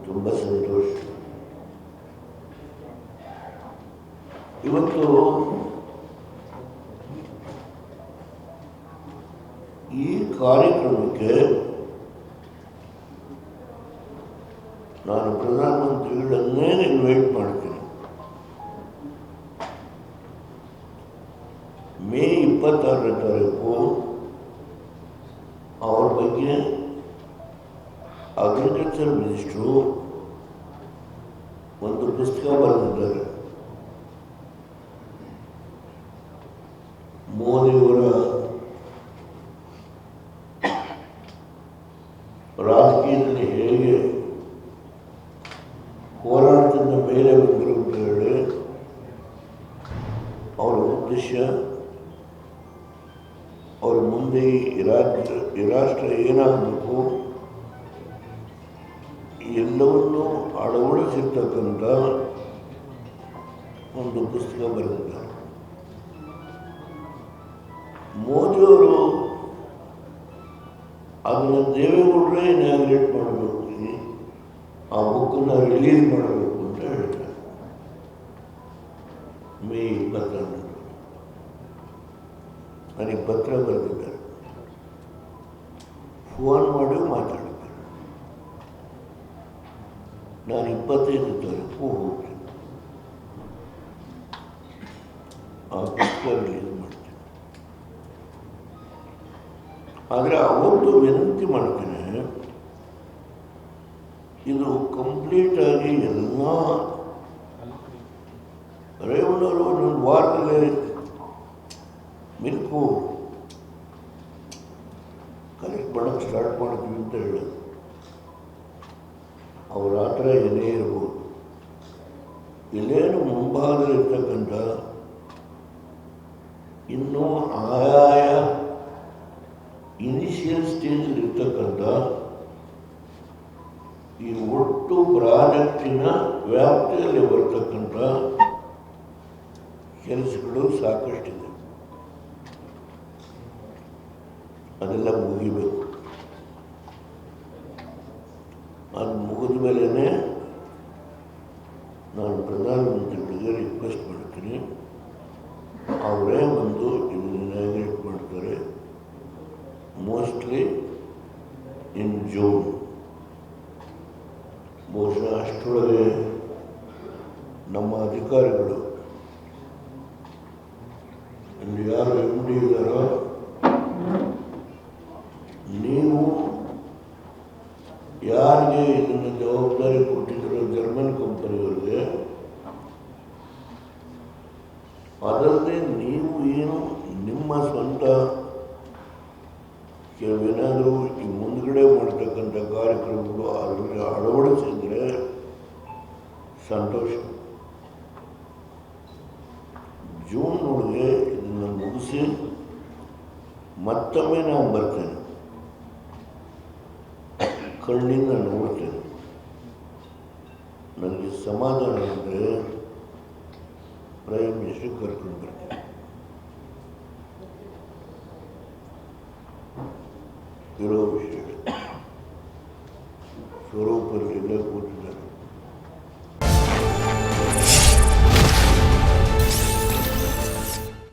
ತುಂಬ ಸಂತೋಷ. ಇವತ್ತು ಈ ಕಾರ್ಯಕ್ರಮಕ್ಕೆ ನಾನು ಪ್ರಧಾನಮಂತ್ರಿಗಳನ್ನೇ ಇನ್ವೈಟ್ ಮಾಡ್ತೀನಿ. ಮೇ 26ನೇ ತಾರೀಕು ಅವ್ರ ಬಗ್ಗೆ ಅಗ್ರಿಕಲ್ಚರ್ ಮಿನಿಸ್ಟ್ರು ಒಂದು ಪುಸ್ತಕ ಬರೆದಿದ್ದಾರೆ. ಮೋದಿಯವರ ರಾಜಕೀಯದಲ್ಲಿ ಹೇಗೆ ಹೋರಾಟದಿಂದ ಮೇಲೆ ಬಂದರು ಅಂತ ಹೇಳಿ ಅವರ ಉದ್ದೇಶ, ಅವ್ರ ಮುಂದೆ ಈ ರಾಷ್ಟ್ರ ಏನಾಗಬೇಕು ಎಲ್ಲವನ್ನೂ ಅಳವಡಿಸಿರ್ತಕ್ಕಂಥ ಒಂದು ಪುಸ್ತಕ ಬರೆದಿದ್ದಾರೆ. ಮೋದಿಯವರು ಅದನ್ನು ದೇವೇಗೌಡರೇ ಇನಾಗ್ರೇಟ್ ಮಾಡಬೇಕು, ಆ ಬುಕ್ಕನ್ನು ರಿಲೀಸ್ ಮಾಡಬೇಕು ಅಂತ ಹೇಳ್ತಾರೆ. ಮೇ 22 ನನಗೆ ಪತ್ರ ಬರೆದಿದ್ದಾರೆ, ಫೋನ್ ಮಾಡಿ ಮಾತಾಡಿದ್ದಾರೆ. ನಾನು 25 ತಾರೀಕು ಹೋಗ್ತೀನಿ, ಆ ಪುಸ್ತಕ ರಿಲೀಸ್ ಮಾಡ್ತೀನಿ. ಆದರೆ ಅವತ್ತು ವಿನಂತಿ ಮಾಡ್ತೇನೆ, ಇದು ಕಂಪ್ಲೀಟಾಗಿ ಎಲ್ಲ ರೇವಣ್ಣವರು ಒಂದು ವಾರದಲ್ಲೇ ಮಿಲ್ಕು ಕಲೆಕ್ಟ್ ಮಾಡೋಕ್ಕೆ ಸ್ಟಾರ್ಟ್ ಮಾಡ್ತೀವಿ ಅಂತ ಹೇಳೋದು. ಅವ್ರ ಹತ್ರ ಏನೇ ಇರ್ಬೋದು, ಇಲ್ಲೇನು ಮುಂಭಾಗದಲ್ಲಿರ್ತಕ್ಕಂಥ ಇನ್ನೂ ಆಯಾಯ ಇನಿಷಿಯಲ್ ಸ್ಟೇಜಲ್ಲಿ ಇರ್ತಕ್ಕಂಥ ಈ ಒಟ್ಟು ಪ್ರಾಜೆಕ್ಟಿನ ವ್ಯಾಪ್ತಿಯಲ್ಲಿ ಬರ್ತಕ್ಕಂಥ ಕೆಲಸಗಳು ಸಾಕಷ್ಟಿದೆ. ಅದೆಲ್ಲ ಮುಗಿಬೇಕು. ಅದು ಮುಗಿದ ಮೇಲೇ ನಾನು ಪ್ರಧಾನಮಂತ್ರಿಗಳಿಗೆ ರಿಕ್ವೆಸ್ಟ್ ಮಾಡ್ತೀನಿ, ಅವರೇ ಬಂದು ಇದನ್ನು ಇನಾಗ್ರೇಟ್ ಮಾಡ್ತಾರೆ. Mostly in June. ಬಹುಶಃ ಅಷ್ಟರೊಳಗೆ ನಮ್ಮ ಅಧಿಕಾರಿಗಳು ಇಲ್ಲಿ ಯಾರು MD ಇದ್ದಾರೋ, ನೀವು ಯಾರಿಗೆ ಇದನ್ನು ಜವಾಬ್ದಾರಿ ಕೊಟ್ಟಿದ್ದೀರೋ ಜರ್ಮನ್ ಕಂಪನಿಯವರಿಗೆ, ಅದಲ್ಲದೆ ನೀವು ಏನು ನಿಮ್ಮ ಸ್ವಂತ ಕೆಲವೇನಾದರೂ ಈ ಮುಂದ್ಗಡೆ ಮಾಡ್ತಕ್ಕಂಥ ಕಾರ್ಯಕ್ರಮಗಳು ಅದರಲ್ಲಿ ಅಳವಡಿಸಿದರೆ ಸಂತೋಷ. ಜೂನ್ನೊಳಗೆ ಇದನ್ನು ಮುಗಿಸಿ ಮತ್ತೊಮ್ಮೆ ನಾನು ಬರ್ತೇನೆ, ಕಣ್ಣಿಂದ ನೋಡ್ತೇನೆ. ನನಗೆ ಸಮಾಧಾನ ಅಂದರೆ ಪ್ರೈಮ್ ಮಿನಿಸ್ಟರ್ ಕರ್ಕೊಂಡು ಬರ್ತೇನೆ. ಇರೋ ವಿಷಯ ಸ್ವರೂಪದಲ್ಲಿಲ್ಲ ಕೂತು